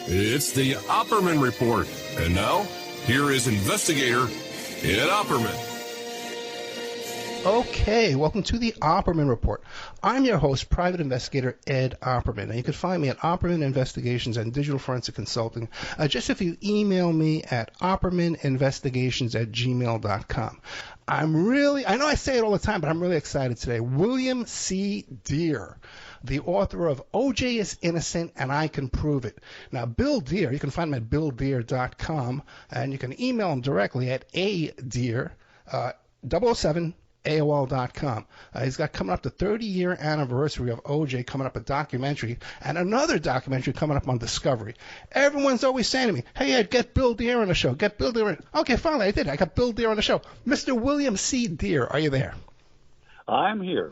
It's the Opperman Report. And now, here is investigator Ed Opperman. Okay, welcome to the Opperman Report. I'm your host, private investigator Ed Opperman, and you can find me at Opperman Investigations and Digital Forensic Consulting. Just if you email me at oppermaninvestigations@gmail.com. I know I say it all the time, but I'm really excited today. William C. Deere, the author of O.J. is Innocent and I Can Prove It. Now, Bill Deere, you can find him at billdeere.com, and you can email him directly at adeere, 007, AOL.com. He's got coming up the 30-year anniversary of O.J. coming up, a documentary, and another documentary coming up on Discovery. Everyone's always saying to me, hey, Ed, get Bill Deere on the show. Get Bill Deere. Okay, finally, I did. I got Bill Deere on the show. Mr. William C. Deere, are you there? I'm here.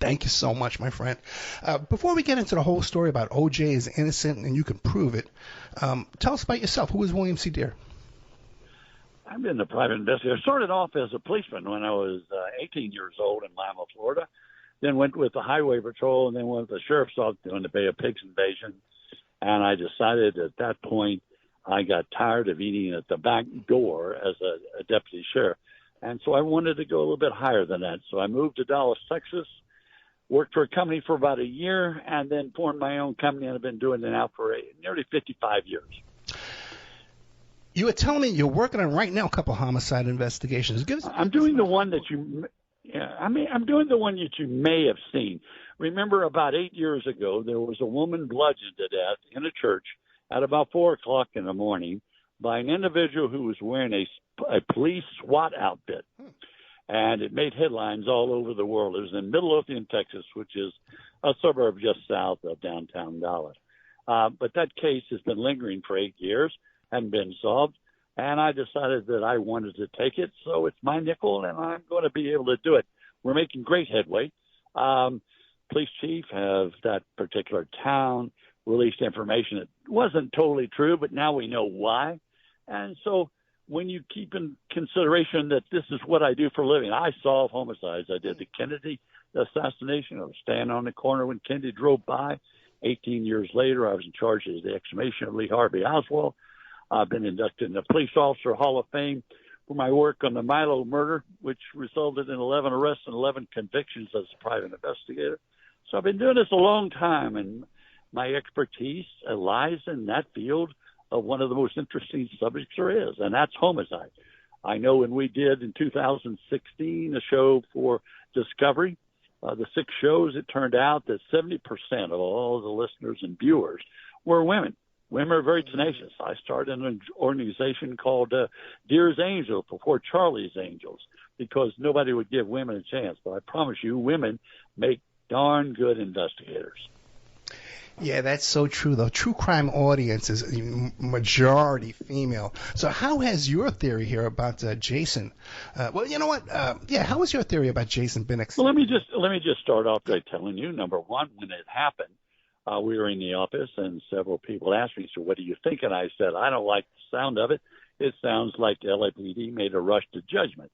Thank you so much, my friend. Before we get into the whole story about O.J. is innocent and you can prove it, tell us about yourself. Who is William C. Deere? I've been a private investigator. I started off as a policeman when I was 18 years old in Lima, Florida. Then went with the Highway Patrol and then went with the Sheriff's Office doing the Bay of Pigs invasion. And I decided at that point I got tired of eating at the back door as a deputy sheriff. And so I wanted to go a little bit higher than that. So I moved to Dallas, Texas, worked for a company for about a year, and then formed my own company. And I've been doing it now for nearly 55 years. You were telling me you're working on right now a couple homicide investigations. I'm doing the one that I'm doing the one that you may have seen. Remember, about 8 years ago, there was a woman bludgeoned to death in a church at about 4 o'clock in the morning by an individual who was wearing a police SWAT outfit. And it made headlines all over the world. It was in Midlothian, Texas, which is a suburb just south of downtown Dallas. But that case has been lingering for 8 years. Hadn't been solved, and I decided that I wanted to take it, so it's my nickel, and I'm going to be able to do it. We're making great headway. Police chief of that particular town released information that wasn't totally true, but now we know why. And so when you keep in consideration that this is what I do for a living, I solve homicides. I did the Kennedy assassination. I was standing on the corner when Kennedy drove by. 18 years later, I was in charge of the exhumation of Lee Harvey Oswald. I've been inducted in the Police Officer Hall of Fame for my work on the Milo murder, which resulted in 11 arrests and 11 convictions as a private investigator. So I've been doing this a long time, and my expertise lies in that field of one of the most interesting subjects there is, and that's homicide. I know when we did in 2016 a show for Discovery, the 6 shows, it turned out that 70% of all the listeners and viewers were women. Women are very tenacious. I started an organization called Deere's Angels before Charlie's Angels because nobody would give women a chance. But I promise you, women make darn good investigators. Yeah, that's so true. The true crime audience is majority female. So how has your theory here about Jason? Well, you know what? How has your theory about Jason been? Well, let me just start off by telling you, number one, when it happened, we were in the office, and several people asked me, so what do you think? And I said, I don't like the sound of it. It sounds like the LAPD made a rush to judgment.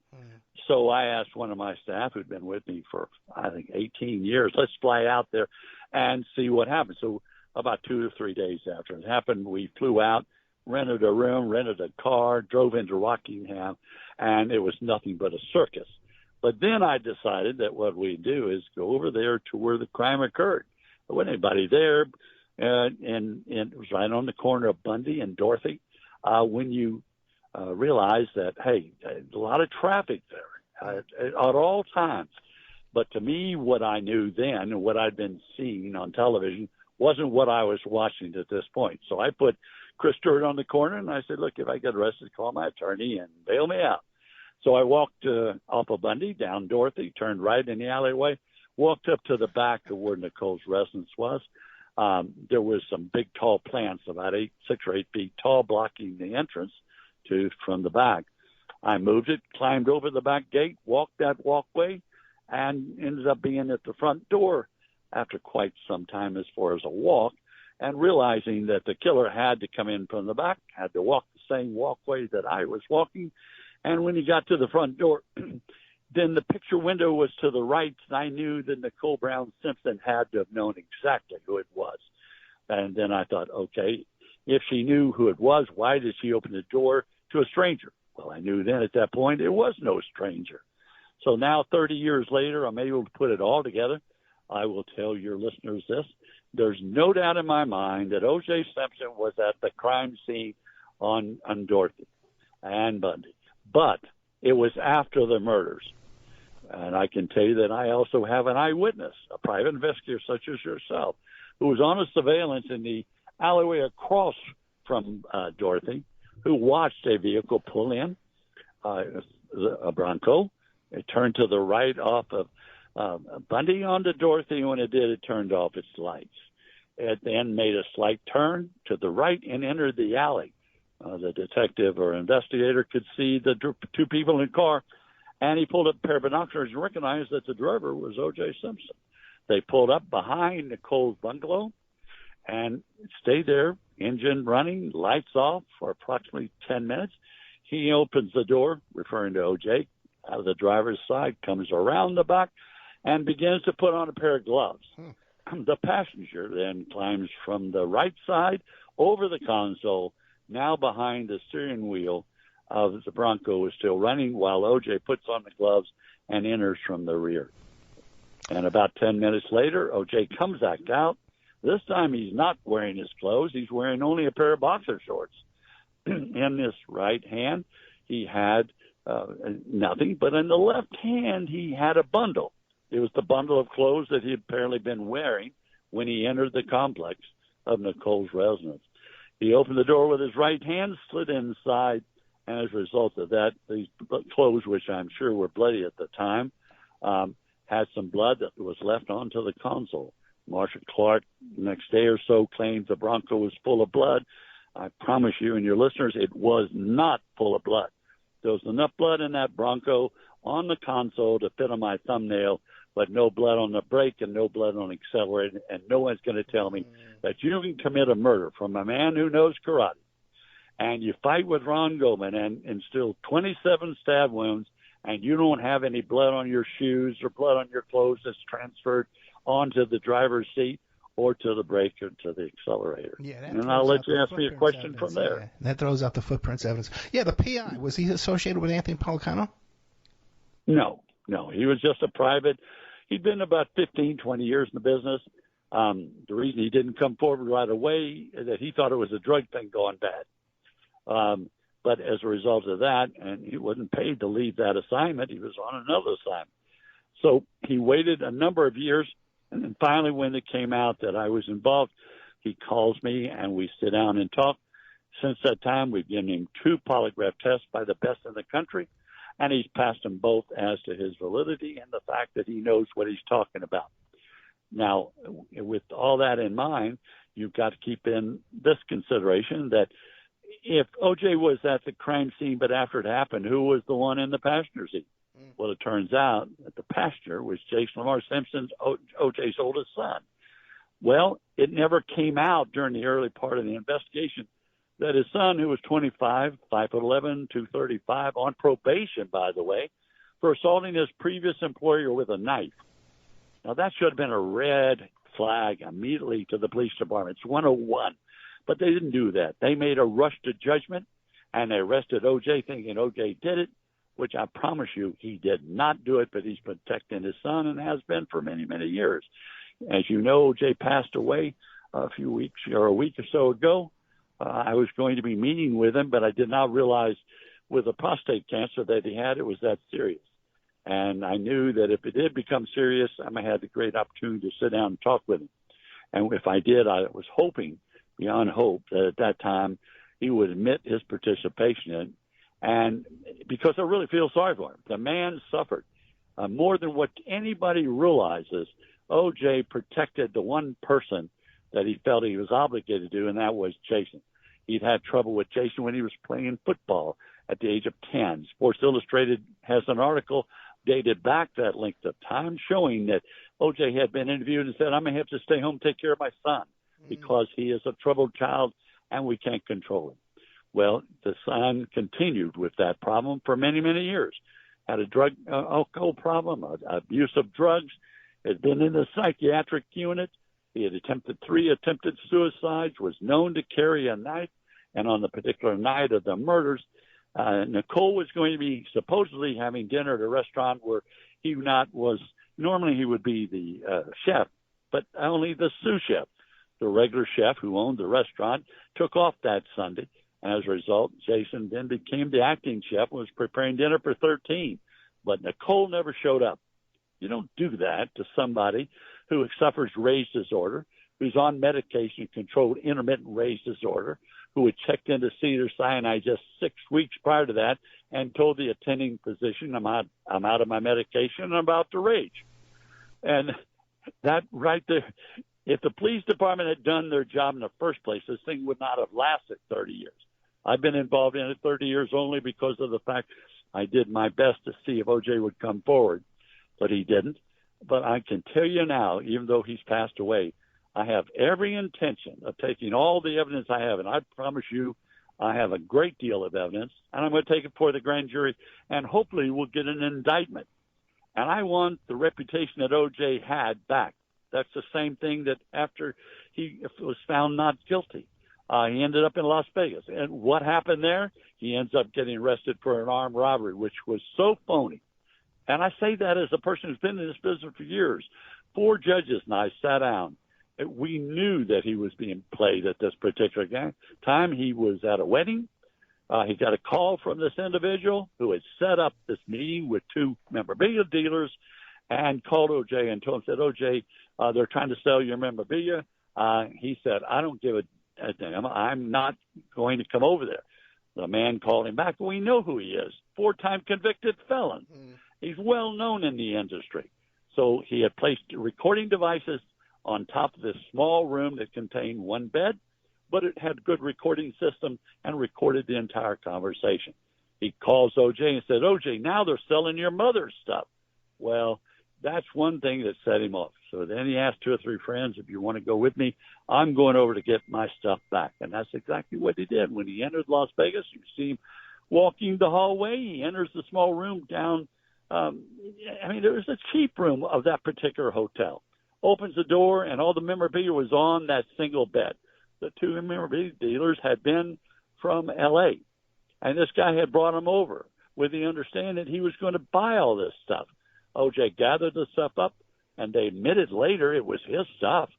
So I asked one of my staff who'd been with me for, I think, 18 years, let's fly out there and see what happens. So about 2 or 3 days after it happened, we flew out, rented a room, rented a car, drove into Rockingham, and it was nothing but a circus. But then I decided that what we'd do is go over there to where the crime occurred. There wasn't anybody there, and it was right on the corner of Bundy and Dorothy. When you realize that, hey, a lot of traffic there at all times. But to me, what I knew then and what I'd been seeing on television wasn't what I was watching at this point. So I put Chris Stewart on the corner, and I said, look, if I get arrested, call my attorney and bail me out. So I walked off of Bundy, down Dorothy, turned right in the alleyway, walked up to the back of where Nicole's residence was. There was some big, tall plants, about 6 or 8 feet tall, blocking the entrance from the back. I moved it, climbed over the back gate, walked that walkway, and ended up being at the front door after quite some time as far as a walk, and realizing that the killer had to come in from the back, had to walk the same walkway that I was walking. And when he got to the front door, then the picture window was to the right, and I knew that Nicole Brown Simpson had to have known exactly who it was. And then I thought, okay, if she knew who it was, why did she open the door to a stranger? Well, I knew then at that point it was no stranger. So now, 30 years later, I'm able to put it all together. I will tell your listeners this. There's no doubt in my mind that O.J. Simpson was at the crime scene on Dorothy and Bundy. But it was after the murders. And I can tell you that I also have an eyewitness, a private investigator such as yourself, who was on a surveillance in the alleyway across from Dorothy, who watched a vehicle pull in, a Bronco. It turned to the right off of Bundy onto Dorothy. When it did, it turned off its lights. It then made a slight turn to the right and entered the alley. The detective or investigator could see the two people in the car, and he pulled up a pair of binoculars and recognized that the driver was O.J. Simpson. They pulled up behind Nicole's bungalow and stayed there, engine running, lights off for approximately 10 minutes. He opens the door, referring to O.J., out of the driver's side, comes around the back, and begins to put on a pair of gloves. The passenger then climbs from the right side over the console, now behind the steering wheel of the Bronco is still running, while O.J. puts on the gloves and enters from the rear. And about 10 minutes later, O.J. comes back out. This time he's not wearing his clothes. He's wearing only a pair of boxer shorts. In his right hand, he had nothing, but in the left hand, he had a bundle. It was the bundle of clothes that he had apparently been wearing when he entered the complex of Nicole's residence. He opened the door with his right hand, slid inside, and as a result of that, these clothes, which I'm sure were bloody at the time, had some blood that was left onto the console. Marshall Clark, the next day or so, claimed the Bronco was full of blood. I promise you and your listeners, it was not full of blood. There was enough blood in that Bronco on the console to fit on my thumbnail, but no blood on the brake and no blood on the accelerator, and no one's going to tell me that you can commit a murder from a man who knows karate, and you fight with Ron Goldman and instill 27 stab wounds, and you don't have any blood on your shoes or blood on your clothes that's transferred onto the driver's seat or to the brake or to the accelerator. Yeah, and I'll let you ask me a question from there. Yeah, that throws out the footprints evidence. Yeah, the PI, was he associated with Anthony Policano? No. He was just a private. He'd been about 15, 20 years in the business. The reason he didn't come forward right away is that he thought it was a drug thing going bad. But as a result of that, and he wasn't paid to leave that assignment, he was on another assignment. So he waited a number of years, and then finally when it came out that I was involved, he calls me and we sit down and talk. Since that time, we've given him 2 polygraph tests by the best in the country, and he's passed them both as to his validity and the fact that he knows what he's talking about. Now, with all that in mind, you've got to keep in this consideration that if O.J. was at the crime scene, but after it happened, who was the one in the passenger seat? Well, it turns out that the passenger was Jason Lamar Simpson's, O.J.'s oldest son. Well, it never came out during the early part of the investigation that his son, who was 25, 5'11", 235, on probation, by the way, for assaulting his previous employer with a knife. Now, that should have been a red flag immediately to the police department. It's 101. But they didn't do that. They made a rush to judgment, and they arrested O.J. thinking O.J. did it, which I promise you he did not do it, but he's protecting his son and has been for many, many years. As you know, O.J. passed away a week or so ago. I was going to be meeting with him, but I did not realize with the prostate cancer that he had, it was that serious. And I knew that if it did become serious, I might have the great opportunity to sit down and talk with him. And if I did, I was hoping, beyond hope, that at that time he would admit his participation in it. And because I really feel sorry for him. The man suffered more than what anybody realizes. O.J. protected the one person that he felt he was obligated to do, and that was Jason. He'd had trouble with Jason when he was playing football at the age of 10. Sports Illustrated has an article dated back that length of time showing that O.J. had been interviewed and said, I'm going to have to stay home and take care of my son because he is a troubled child and we can't control him. Well, the son continued with that problem for many, many years. Had a drug alcohol problem, abuse of drugs, had been in the psychiatric unit. He had attempted 3 attempted suicides, was known to carry a knife, and on the particular night of the murders, Nicole was going to be supposedly having dinner at a restaurant where normally he would be the chef, but only the sous chef. The regular chef who owned the restaurant took off that Sunday. As a result, Jason then became the acting chef and was preparing dinner for 13. But Nicole never showed up. You don't do that to somebody who suffers rage disorder, who's on medication-controlled intermittent rage disorder, who had checked into Cedars-Sinai just 6 weeks prior to that and told the attending physician, I'm out of my medication and I'm about to rage. And that right there, if the police department had done their job in the first place, this thing would not have lasted 30 years. I've been involved in it 30 years only because of the fact I did my best to see if O.J. would come forward, but he didn't. But I can tell you now, even though he's passed away, I have every intention of taking all the evidence I have, and I promise you I have a great deal of evidence, and I'm going to take it before the grand jury, and hopefully we'll get an indictment. And I want the reputation that O.J. had back. That's the same thing that after he was found not guilty, he ended up in Las Vegas. And what happened there? He ends up getting arrested for an armed robbery, which was so phony. And I say that as a person who's been in this business for years. 4 judges and I sat down. We knew that he was being played at this particular time. He was at a wedding. He got a call from this individual who had set up this meeting with 2 memorabilia dealers and called O.J. and told him, said, O.J., they're trying to sell your memorabilia. He said, I don't give a damn. I'm not going to come over there. The man called him back. We know who he is, 4-time convicted felon. He's well known in the industry. So he had placed recording devices on top of this small room that contained 1 bed, but it had a good recording system and recorded the entire conversation. He calls O.J. and said, O.J., now they're selling your mother's stuff. Well, that's one thing that set him off. So then he asked 2 or 3 friends, if you want to go with me, I'm going over to get my stuff back. And that's exactly what he did. When he entered Las Vegas, you see him walking the hallway. He enters the small room down. There was a cheap room of that particular hotel. Opens the door, and all the memorabilia was on that single bed. The 2 memorabilia dealers had been from L.A., and this guy had brought them over with the understanding he was going to buy all this stuff. O.J. gathered the stuff up, and they admitted later it was his stuff,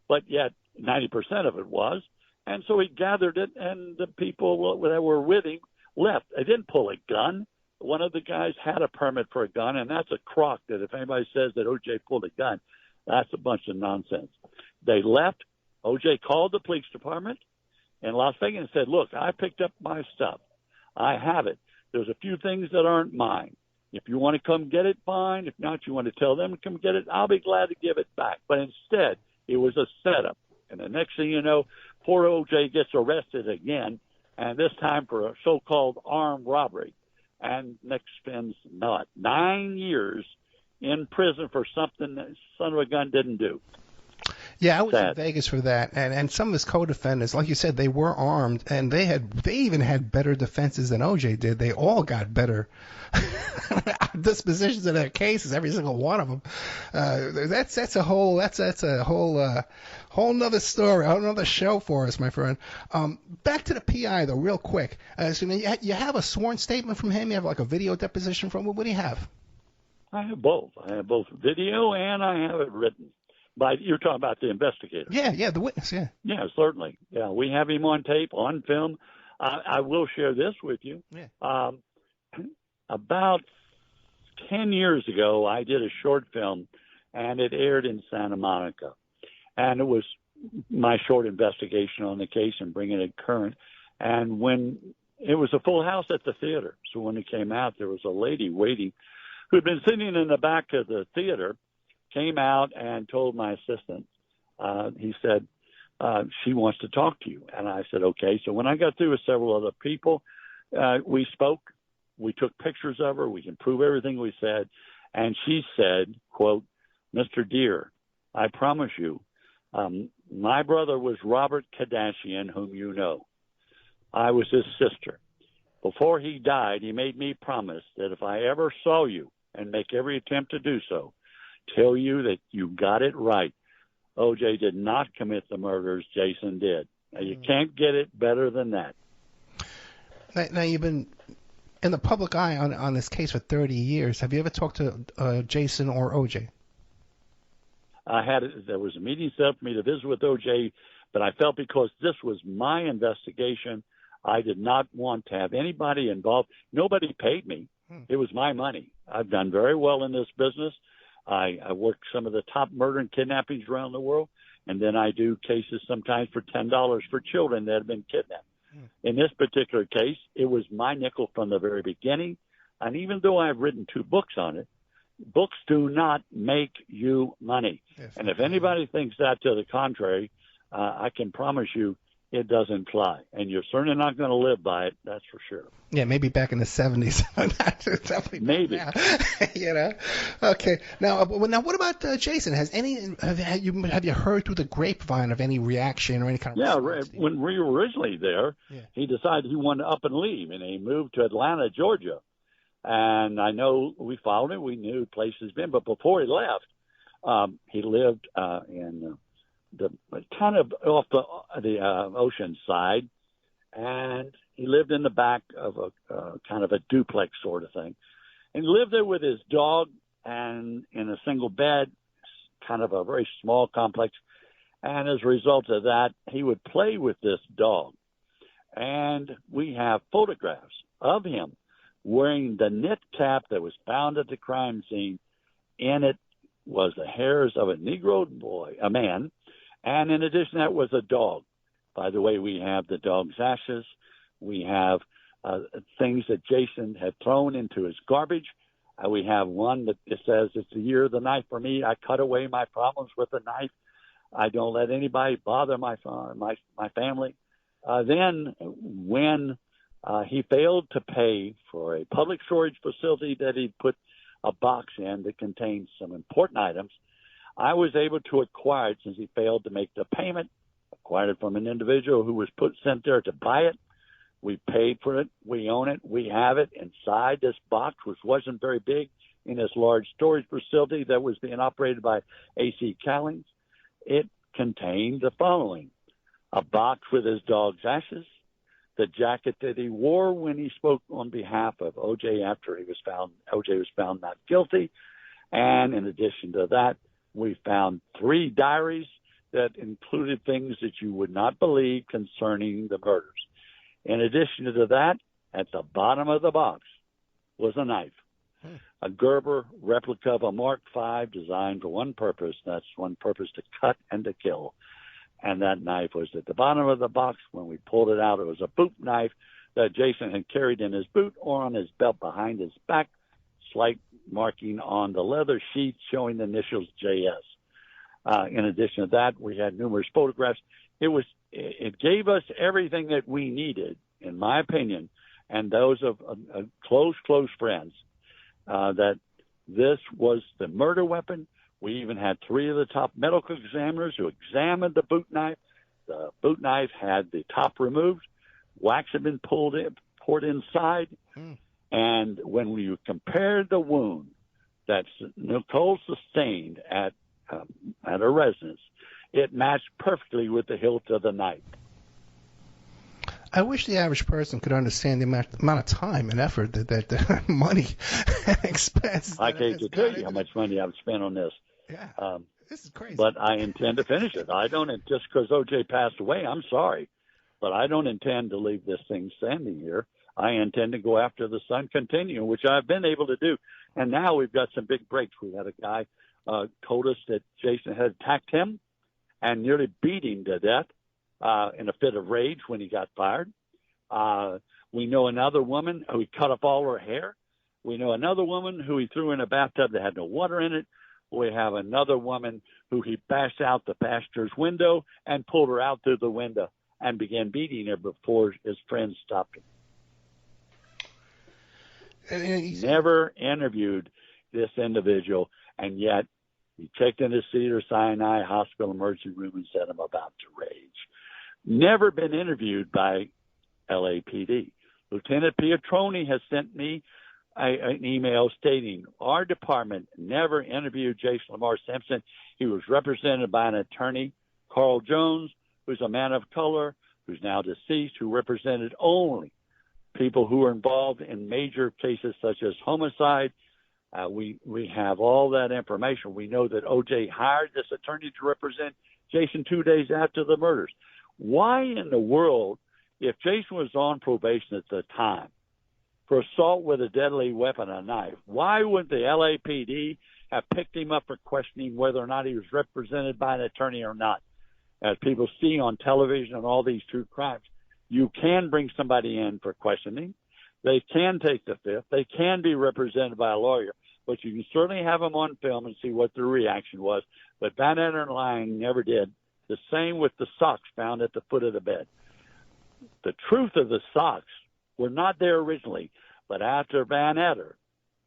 but yet 90% of it was. And so he gathered it, and the people that were with him left. They didn't pull a gun. One of the guys had a permit for a gun, and that's a crock that if anybody says that O.J. pulled a gun, that's a bunch of nonsense. They left. O.J. called the police department in Las Vegas and said, look, I picked up my stuff. I have it. There's a few things that aren't mine. If you want to come get it, fine. If not, you want to tell them to come get it, I'll be glad to give it back. But instead, it was a setup. And the next thing you know, poor O.J. gets arrested again, and this time for a so-called armed robbery. And Nick spends 9 years in prison for something that son of a gun didn't do. Yeah, I was in Vegas for that, and some of his co-defendants, like you said, they were armed, and they even had better defenses than O.J. did. They all got better dispositions in their cases, every single one of them. That's a whole nother story, a whole nother show for us, my friend. Back to the PI though, real quick. So you have a sworn statement from him. You have like a video deposition from him. What do you have? I have both. I have both video and I have it written. But you're talking about the investigator. Yeah, the witness, yeah. Yeah, certainly. Yeah, we have him on tape, on film. I will share this with you. Yeah. About 10 years ago, I did a short film, and it aired in Santa Monica. And it was my short investigation on the case and bringing it current. And when it was a full house at the theater, so when it came out, there was a lady waiting who had been sitting in the back of the theater, came out and told my assistant, he said, she wants to talk to you. And I said, okay. So when I got through with several other people, we spoke. We took pictures of her. We can prove everything we said. And she said, quote, Mr. Deere, I promise you, my brother was Robert Kardashian, whom you know. I was his sister. Before he died, he made me promise that if I ever saw you and make every attempt to do so, tell you that you got it right. O.J. did not commit the murders. Jason did. Now, you can't get it better than that. Now you've been in the public eye on this case for 30 years. Have you ever talked to Jason or O.J.? There was a meeting set up for me to visit with O.J., but I felt because this was my investigation, I did not want to have anybody involved. Nobody paid me. It was my money. I've done very well in this business. I work some of the top murder and kidnappings around the world, and then I do cases sometimes for $10 for children that have been kidnapped. In this particular case, it was my nickel from the very beginning, and even though I've written 2 books on it, books do not make you money. Yes, and if anybody thinks that to the contrary, I can promise you it doesn't fly. And you're certainly not going to live by it, that's for sure. Yeah, maybe back in the 70s. Maybe. You know? Okay. Now what about Jason? Have you heard through the grapevine of any reaction or any kind of response? Yeah, when we were originally there, he decided he wanted to up and leave, and he moved to Atlanta, Georgia. And I know we followed him. We knew the place he's been. But before he left, he lived in the kind of off the ocean side, and he lived in the back of a kind of a duplex sort of thing. And he lived there with his dog and in a single bed, kind of a very small complex. And as a result of that, he would play with this dog. And we have photographs of him wearing the knit cap that was found at the crime scene. In it was the hairs of a Negro boy, a man, and in addition to that was a dog. By the way, we have the dog's ashes. We have things that Jason had thrown into his garbage. We have one that says, "It's the year of the knife for me. I cut away my problems with a knife. I don't let anybody bother my family." Then when he failed to pay for a public storage facility that he'd put a box in that contained some important items, I was able to acquire it since he failed to make the payment, acquired it from an individual who was sent there to buy it. We paid for it. We own it. We have it inside this box, which wasn't very big, in this large storage facility that was being operated by A.C. Callings. It contained the following: a box with his dog's ashes, the jacket that he wore when he spoke on behalf of O.J. after O.J. was found not guilty. And in addition to that, we found 3 diaries that included things that you would not believe concerning the murders. In addition to that, at the bottom of the box was a knife, a Gerber replica of a Mark V designed for one purpose. That's one purpose: to cut and to kill. And that knife was at the bottom of the box. When we pulled it out, it was a boot knife that Jason had carried in his boot or on his belt behind his back, slight marking on the leather sheath showing the initials JS. In addition to that, we had numerous photographs. It gave us everything that we needed, in my opinion, and those of close friends, that this was the murder weapon. We even had 3 of the top medical examiners who examined the boot knife. The boot knife had the top removed. Wax had been poured inside. And when we compared the wound that Nicole sustained at her residence, it matched perfectly with the hilt of the knife. I wish the average person could understand the amount of time and effort that money and expense. I can't tell you how much money I've spent on this. Yeah, this is crazy. But I intend to finish it. I don't, just because O.J. passed away, I'm sorry, but I don't intend to leave this thing standing here. I intend to go after the Sun Continuum, which I've been able to do. And now we've got some big breaks. We had a guy told us that Jason had attacked him and nearly beat him to death in a fit of rage when he got fired. We know another woman who he cut up all her hair. We know another woman who he threw in a bathtub that had no water in it. We have another woman who he bashed out the pastor's window and pulled her out through the window and began beating her before his friends stopped him. He never interviewed this individual, and yet he checked into Cedars-Sinai Hospital emergency room and said, "I'm about to rage." Never been interviewed by LAPD. Lieutenant Pietroni has sent me an email stating our department never interviewed Jason Lamar Simpson. He was represented by an attorney, Carl Jones, who's a man of color, who's now deceased, who represented only people who were involved in major cases such as homicide. We have all that information. We know that O.J. hired this attorney to represent Jason 2 days after the murders. Why in the world, if Jason was on probation at the time for assault with a deadly weapon, a knife, why wouldn't the LAPD have picked him up for questioning whether or not he was represented by an attorney or not? As people see on television and all these true crimes, you can bring somebody in for questioning. They can take the fifth. They can be represented by a lawyer, but you can certainly have them on film and see what their reaction was. But Van Etter and Lang never did. The same with the socks found at the foot of the bed. The truth of the socks were not there originally, but after Van Etter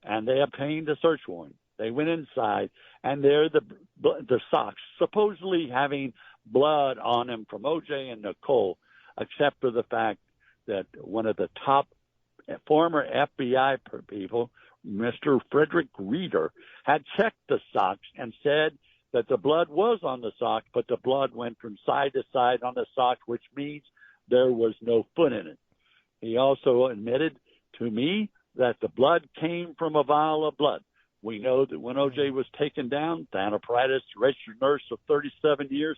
and they obtained a search warrant, they went inside, and there the socks, supposedly having blood on them from O.J. and Nicole, except for the fact that one of the top former FBI people, Mr. Frederick Reeder, had checked the socks and said that the blood was on the sock, but the blood went from side to side on the sock, which means there was no foot in it. He also admitted to me that the blood came from a vial of blood. We know that when O.J. was taken down, Thana Pritis, registered nurse of 37 years,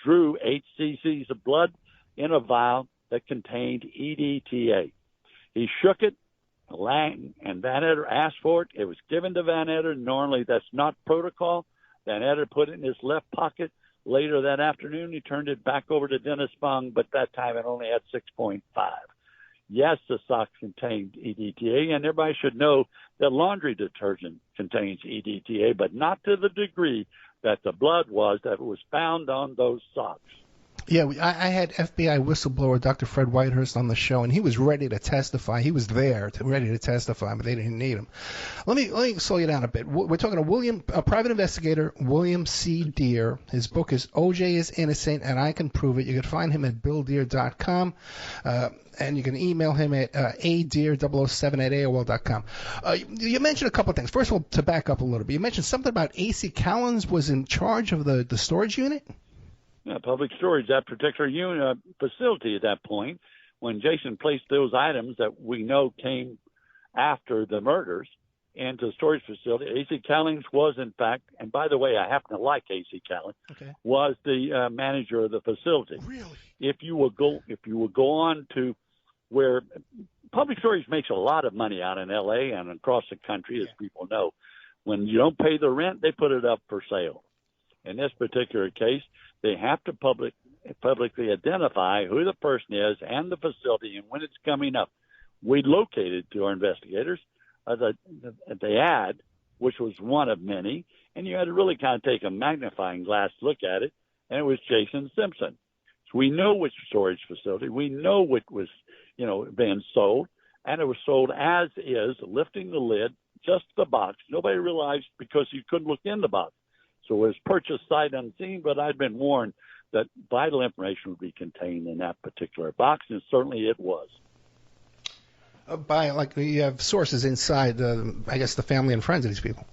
drew 8 cc's of blood in a vial that contained EDTA. He shook it. Lang and Van Etter asked for it. It was given to Van Etter. Normally, that's not protocol. Van Etter put it in his left pocket. Later that afternoon, he turned it back over to Dennis Fung, but that time it only had 6.5. Yes, the socks contained EDTA, and everybody should know that laundry detergent contains EDTA, but not to the degree that the blood was that was found on those socks. Yeah, I had FBI whistleblower Dr. Fred Whitehurst on the show, and he was ready to testify. He was there, ready to testify, but they didn't need him. Let me slow you down a bit. We're talking to private investigator William C. Deere. His book is O.J. is Innocent, and I Can Prove It. You can find him at BillDeere.com, and you can email him at adeer007@AOL.com. You mentioned a couple of things. First of all, to back up a little bit, you mentioned something about A.C. Callens was in charge of the storage unit? Public storage, that particular unit facility at that point, when Jason placed those items that we know came after the murders into the storage facility. A.C. Callens was, in fact, and by the way, I happen to like A.C. Callens, was the manager of the facility. Really? If you will go on to where public storage makes a lot of money out in L.A. and across the country, as people know. When you don't pay the rent, they put it up for sale. In this particular case, they have to publicly identify who the person is and the facility and when it's coming up. We located to our investigators the ad, which was one of many, and you had to really kind of take a magnifying glass look at it, and it was Jason Simpson. So we know which storage facility. We know what was, being sold, and it was sold as is, lifting the lid, just the box. Nobody realized because you couldn't look in the box. So it was purchased sight unseen, but I'd been warned that vital information would be contained in that particular box, and certainly it was. You have sources inside, I guess, the family and friends of these people.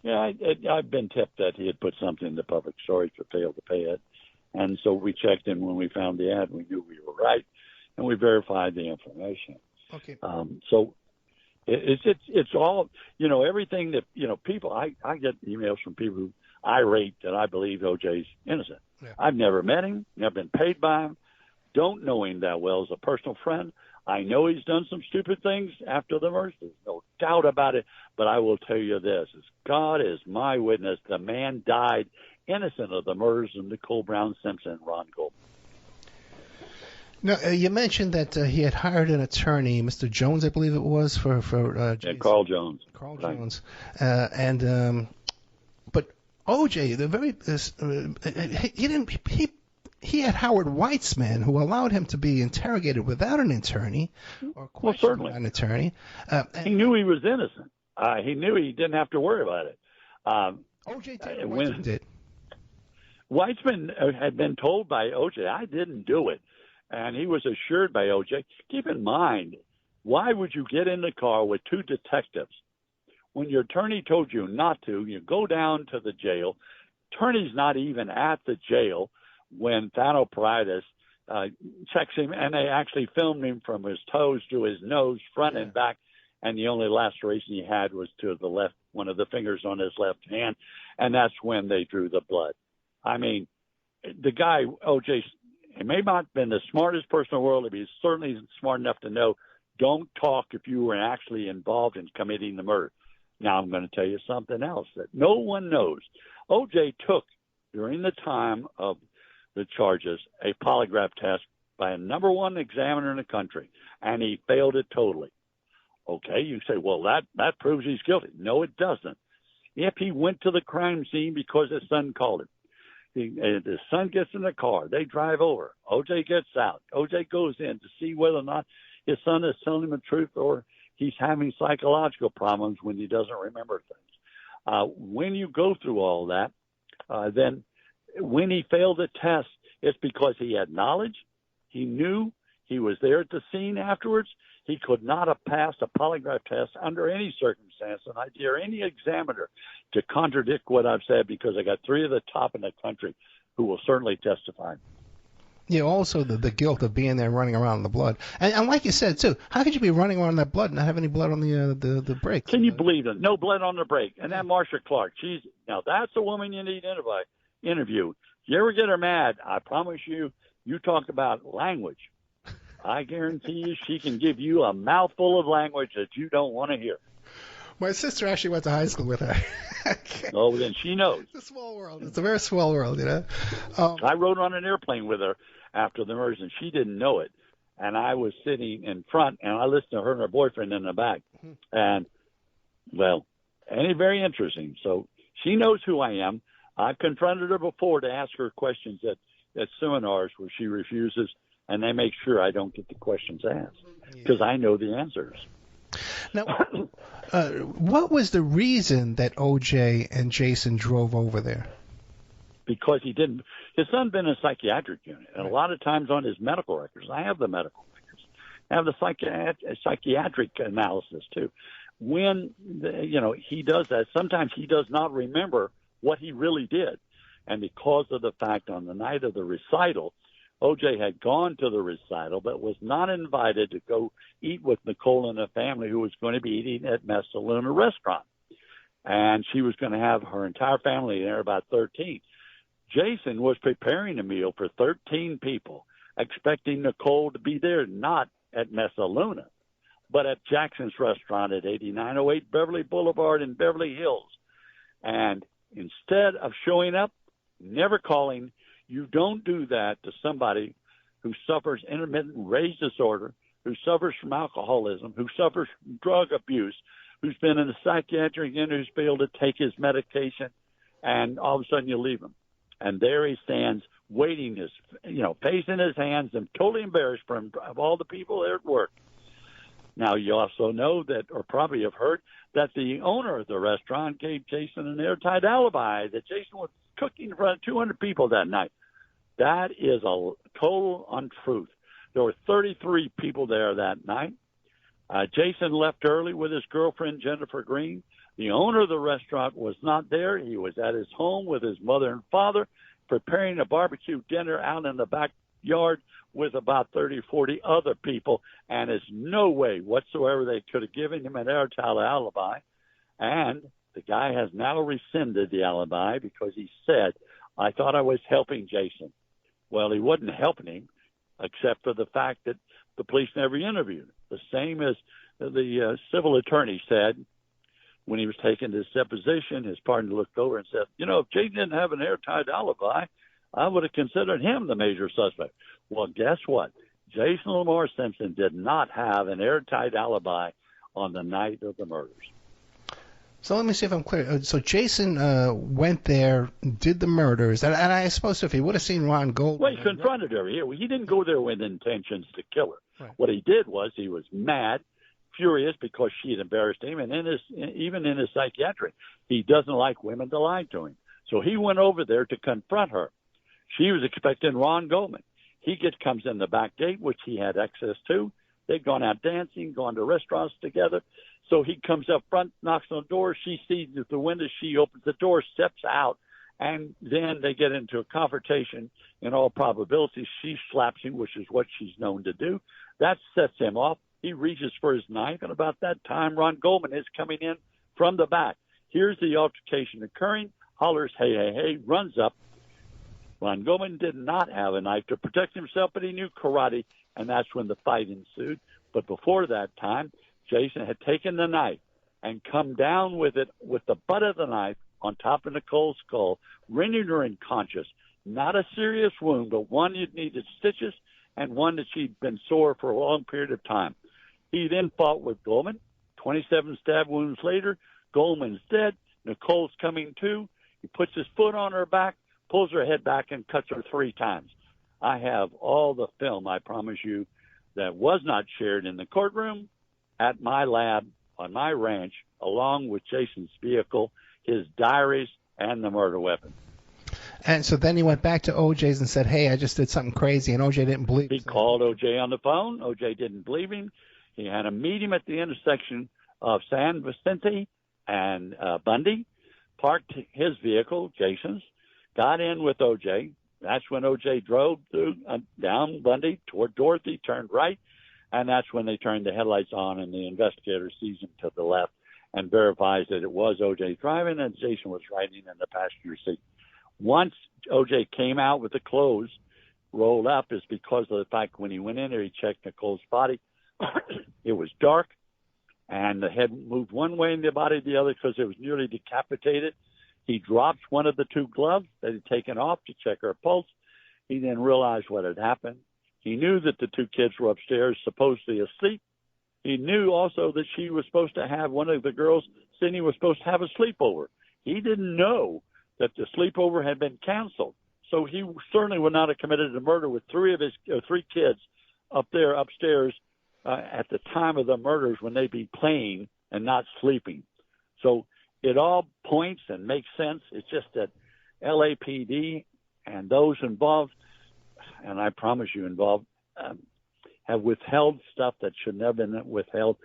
Yeah, I've been tipped that he had put something in the public storage but failed to pay it. And so we checked in when we found the ad. We knew we were right, and we verified the information. Okay. So it's all, everything that, people, I get emails from people who irate that I believe O.J.'s innocent. Yeah. I've never met him, never been paid by him, don't know him that well as a personal friend. I know he's done some stupid things after the murders. There's no doubt about it. But I will tell you this, as God is my witness, the man died innocent of the murders of Nicole Brown Simpson and Ron Goldman. Now, you mentioned that he had hired an attorney, Mr. Jones, I believe it was, for Carl Jones. Carl right. Jones. But O.J., he had Howard Weitzman, who allowed him to be interrogated without an attorney or questioned without an attorney. He knew he was innocent. He knew he didn't have to worry about it. O.J. did. Weitzman did. Weitzman had been told by O.J., I didn't do it. And he was assured by O.J. Keep in mind, Why would you get in the car with two detectives when your attorney told you not to? You go down to the jail. Attorney's not even at the jail when Thanopoulos checks him, and they actually filmed him from his toes to his nose, front and back, and the only laceration he had was to the left, one of the fingers on his left hand, and that's when they drew the blood. I mean, the guy, O.J., he may not have been the smartest person in the world, but he's certainly smart enough to know, don't talk if you were actually involved in committing the murder. Now I'm going to tell you something else that no one knows. O.J. took, during the time of the charges, a polygraph test by a number one examiner in the country, and he failed it totally. Okay, you say, well, that proves he's guilty. No, it doesn't. If he went to the crime scene because his son called him, his son gets in the car, they drive over, O.J. gets out, O.J. goes in to see whether or not his son is telling him the truth or he's having psychological problems when he doesn't remember things. When you go through all that, then when he failed the test, it's because he had knowledge. He knew. He was there at the scene afterwards. He could not have passed a polygraph test under any circumstance. And I dare any examiner to contradict what I've said, because I got three of the top in the country who will certainly testify. Yeah, also the guilt of being there running around in the blood. And like you said, too, how could you be running around in that blood and not have any blood on the brake? Can you believe it? No blood on the brake. And that Marsha Clark, now that's a woman you need to interview. If you ever get her mad, I promise you talk about language. I guarantee you she can give you a mouthful of language that you don't want to hear. My sister actually went to high school with her. Oh, then she knows. It's a small world. It's a very small world, you know. I rode on an airplane with her after the murders, and she didn't know it. And I was sitting in front, and I listened to her and her boyfriend in the back. And, well, very interesting. So she knows who I am. I've confronted her before to ask her questions at seminars where she refuses, and they make sure I don't get the questions asked because I know the answers. Now, what was the reason that O.J. and Jason drove over there? Because he didn't. His son been in a psychiatric unit, and a lot of times on his medical records, I have the medical records, I have the psychiatric analysis too. When he does that, sometimes he does not remember what he really did, and because of the fact on the night of the recital, O.J. had gone to the recital but was not invited to go eat with Nicole and the family who was going to be eating at Mesa Luna restaurant. And she was going to have her entire family there, about 13. Jason was preparing a meal for 13 people, expecting Nicole to be there, not at Mesa Luna, but at Jackson's restaurant at 8908 Beverly Boulevard in Beverly Hills. And instead of showing up, never calling, you don't do that to somebody who suffers intermittent rage disorder, who suffers from alcoholism, who suffers from drug abuse, who's been in a psychiatric unit, who's failed to take his medication, and all of a sudden you leave him. And there he stands waiting, face in his hands and totally embarrassed of all the people there at work. Now, you also know that, or probably have heard, that the owner of the restaurant gave Jason an airtight alibi that Jason was cooking in front of 200 people that night. That is a total untruth. There were 33 people there that night. Jason left early with his girlfriend, Jennifer Green. The owner of the restaurant was not there. He was at his home with his mother and father preparing a barbecue dinner out in the backyard with about 30, 40 other people, and there's no way whatsoever they could have given him an airtight alibi. And the guy has now rescinded the alibi because he said, I thought I was helping Jason. Well, he wasn't helping him, except for the fact that the police never interviewed him. The same as the civil attorney said when he was taking his deposition. His partner looked over and said, if Jason didn't have an airtight alibi, I would have considered him the major suspect. Well, guess what? Jason Lamar Simpson did not have an airtight alibi on the night of the murders. So let me see if I'm clear. So Jason went there, did the murders, and I suppose if he would have seen Ron Goldman... Well, he confronted her. He didn't go there with intentions to kill her. Right. What he did was he was mad, furious because she had embarrassed him, and even in his psychiatric, he doesn't like women to lie to him. So he went over there to confront her. She was expecting Ron Goldman. He comes in the back gate, which he had access to, They'd gone out dancing, gone to restaurants together. So he comes up front, knocks on the door. She sees at the window. She opens the door, steps out, and then they get into a confrontation. In all probability, she slaps him, which is what she's known to do. That sets him off. He reaches for his knife, and about that time, Ron Goldman is coming in from the back. Here's the altercation occurring. Hollers, hey, hey, hey, runs up. Ron Goldman did not have a knife to protect himself, but he knew karate, and that's when the fight ensued. But before that time, Jason had taken the knife and come down with it, with the butt of the knife on top of Nicole's skull, rendering her unconscious. Not a serious wound, but one that needed stitches and one that she'd been sore for a long period of time. He then fought with Goldman. 27 stab wounds later, Goldman's dead. Nicole's coming to. He puts his foot on her back, pulls her head back, and cuts her 3 times. I have all the film, I promise you, that was not shared in the courtroom, at my lab, on my ranch, along with Jason's vehicle, his diaries, and the murder weapon. And so then he went back to OJ's and said, hey, I just did something crazy, and OJ didn't believe him. He called OJ on the phone. OJ didn't believe him. He had to meet him at the intersection of San Vicente and Bundy, parked his vehicle, Jason's, got in with OJ. That's when OJ drove down Bundy toward Dorothy, turned right, and that's when they turned the headlights on, and the investigator sees him to the left and verifies that it was OJ driving and Jason was riding in the passenger seat. Once OJ came out with the clothes rolled up is because of the fact when he went in there, he checked Nicole's body. It was dark, and the head moved one way and the body the other because it was nearly decapitated. He dropped one of the 2 gloves that he'd taken off to check her pulse. He then realized what had happened. He knew that the 2 kids were upstairs, supposedly asleep. He knew also that she was supposed to have, one of the girls, Cindy, was supposed to have a sleepover. He didn't know that the sleepover had been canceled. So he certainly would not have committed a murder with 3 of his 3 kids up there upstairs at the time of the murders when they'd be playing and not sleeping. So it all points and makes sense. It's just that LAPD and those involved, and I promise you involved, have withheld stuff that should never have been withheld.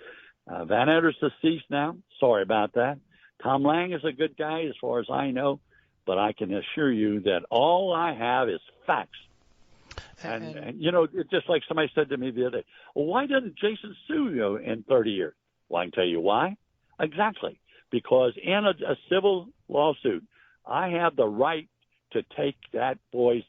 Van Etter's deceased now. Sorry about that. Tom Lang is a good guy as far as I know, but I can assure you that all I have is facts. And you know, it's just like somebody said to me the other day, well, why doesn't Jason sue you in 30 years? Well, I can tell you why. Exactly. Because in a civil lawsuit, I have the right to take that boy's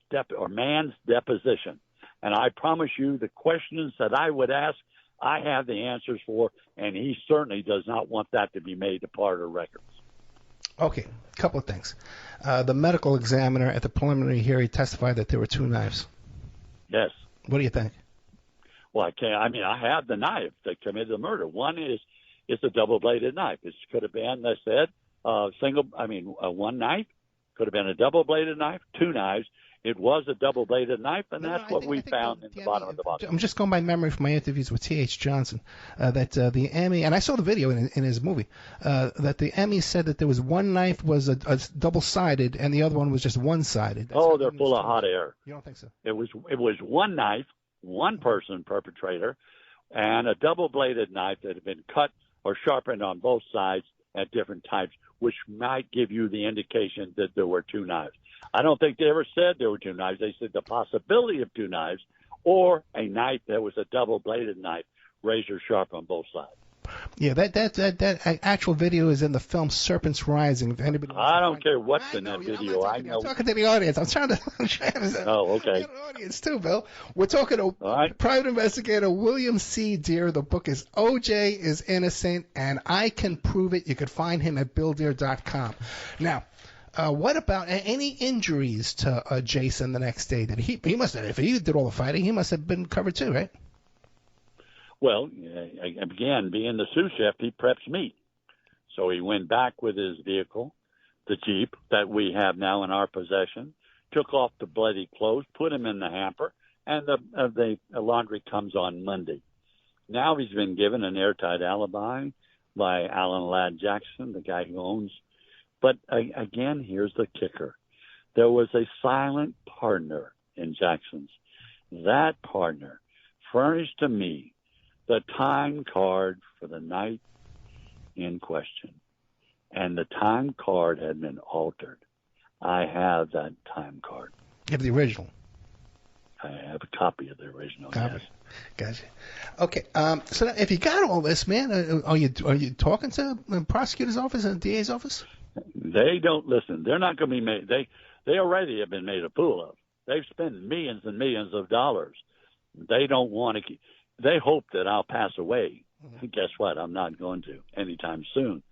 man's deposition. And I promise you the questions that I would ask, I have the answers for, and he certainly does not want that to be made a part of records. Okay, a couple of things. The medical examiner at the preliminary hearing testified that there were 2 knives. Yes. What do you think? Well, I have the knife that committed the murder. One is a double-bladed knife. It could have been, I said, one knife. Could have been a double-bladed knife, 2 knives. It was a double-bladed knife, and that's what we found in the bottom of the bottle. I'm just going by memory from my interviews with T.H. Johnson, that the Emmy, and I saw the video in his movie, that the Emmy said that there was one knife was a double-sided and the other one was just one-sided. They're full of hot air. You don't think so? It was one knife, one person perpetrator, and a double-bladed knife that had been cut or sharpened on both sides at different types, which might give you the indication that there were 2 knives. I don't think they ever said there were 2 knives. They said the possibility of 2 knives or a knife that was a double-bladed knife, razor sharp on both sides. Yeah, that actual video is in the film Serpents Rising. If anybody I don't care what's in that video. I'm talking to the audience. I'm trying to. Oh, okay. An audience too, Bill. We're talking to private investigator William C. Deere. The book is O.J. is Innocent, and I Can Prove It. You can find him at BillDeere.com. Now, what about any injuries to Jason the next day? Did he must have, if he did all the fighting, he must have been covered too, right? Well, again, being the sous chef, he preps meat. So he went back with his vehicle, the Jeep that we have now in our possession, took off the bloody clothes, put him in the hamper, and the laundry comes on Monday. Now he's been given an airtight alibi by Alan Ladd Jackson, the guy who owns. But again, here's the kicker. There was a silent partner in Jackson's. That partner furnished to me the time card for the night in question. And the time card had been altered. I have that time card. You have the original. I have a copy of the original. Copy. Yes. Gotcha. Okay. So now, if you got all this, man, are you talking to the prosecutor's office and the DA's office? They don't listen. They're not going to be made. They already have been made a fool of. They've spent millions and millions of dollars. They don't want to. They hope that I'll pass away. Mm-hmm. Guess what? I'm not going to anytime soon.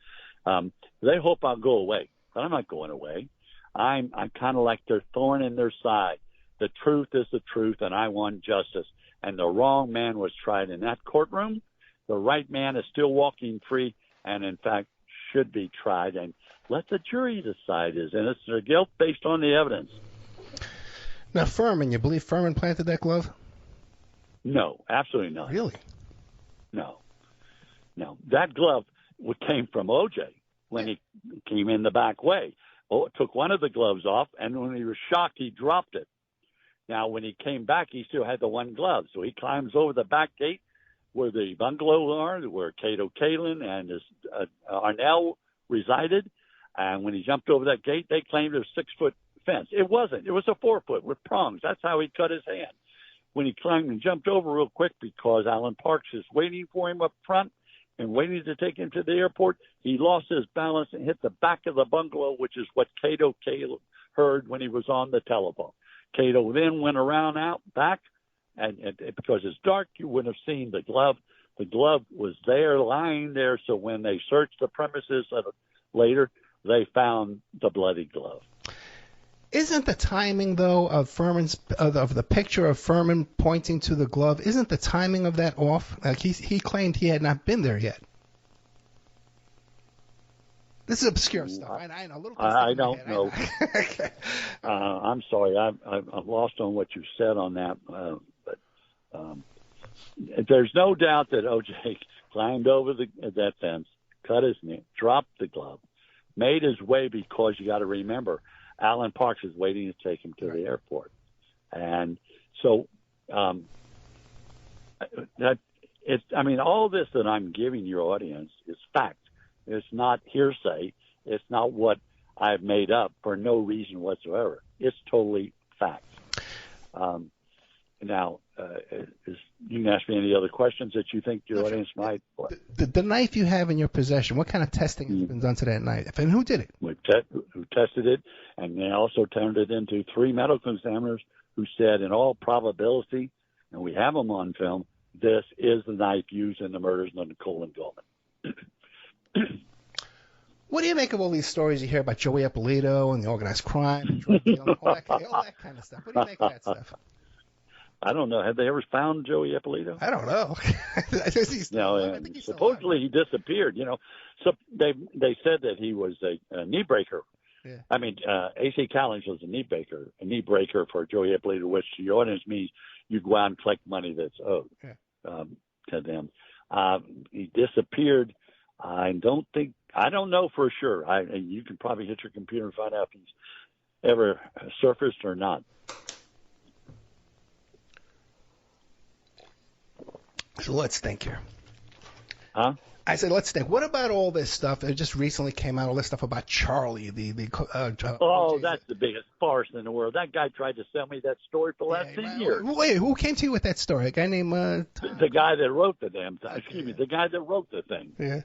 They hope I'll go away, but I'm not going away. I'm kind of like their thorn in their side. The truth is the truth, and I want justice. And the wrong man was tried in that courtroom. The right man is still walking free, and in fact should be tried. And let the jury decide his innocence or guilt based on the evidence. Now, Furman, you believe Furman planted that glove? No, absolutely not. Really? No. That glove came from O.J. when he came in the back way. Took one of the gloves off, and when he was shocked, he dropped it. Now, when he came back, he still had the one glove. So he climbs over the back gate where the bungalow are, where Cato Kalin and his Arnell resided. And when he jumped over that gate, they claimed it was a 6-foot fence. It wasn't. It was a 4-foot with prongs. That's how he cut his hand. When he climbed and jumped over real quick because Alan Parks is waiting for him up front and waiting to take him to the airport, he lost his balance and hit the back of the bungalow, which is what Cato Kalin heard when he was on the telephone. Cato then went around out back, and because it's dark, you wouldn't have seen the glove. The glove was there, lying there, so when they searched the premises later, they found the bloody glove. Isn't the timing, though, of Furman's of the picture of Furman pointing to the glove, isn't the timing of that off? Like he claimed he had not been there yet. This is obscure stuff. I know. I don't know. Okay. I'm sorry. I'm lost on what you said on that. But there's no doubt that O.J. climbed over that fence, cut his knee, dropped the glove, made his way because you got to remember, Alan Parks is waiting to take him to the airport. And so all this that I'm giving your audience is fact. It's not hearsay. It's not what I've made up for no reason whatsoever. It's totally fact. Now, you can ask me any other questions that you think your audience might. The knife you have in your possession, what kind of testing has been done to that knife? And who did it? Who tested it, and they also turned it into 3 medical examiners who said, in all probability, and we have them on film, this is the knife used in the murders of Nicole and Goldman. What do you make of all these stories you hear about Joey Ippolito and the organized crime, and drug dealing, all that kind of stuff? What do you make of that stuff? I don't know. Have they ever found Joey Ippolito? I don't know. Supposedly he disappeared. So they said that he was a knee breaker. Yeah. I mean, A.C. Callings was a knee breaker for Joey Ippolito, which to your audience means you go out and collect money that's owed to them. He disappeared. I don't know for sure. You can probably hit your computer and find out if he's ever surfaced or not. So let's think here. Huh? I said, let's think. What about all this stuff that just recently came out? All this stuff about Charlie, that's the biggest farce in the world. That guy tried to sell me that story for the last 10 years. Wait, who came to you with that story? A guy named the guy that wrote the damn thing. Excuse me, the guy that wrote the thing. Yeah.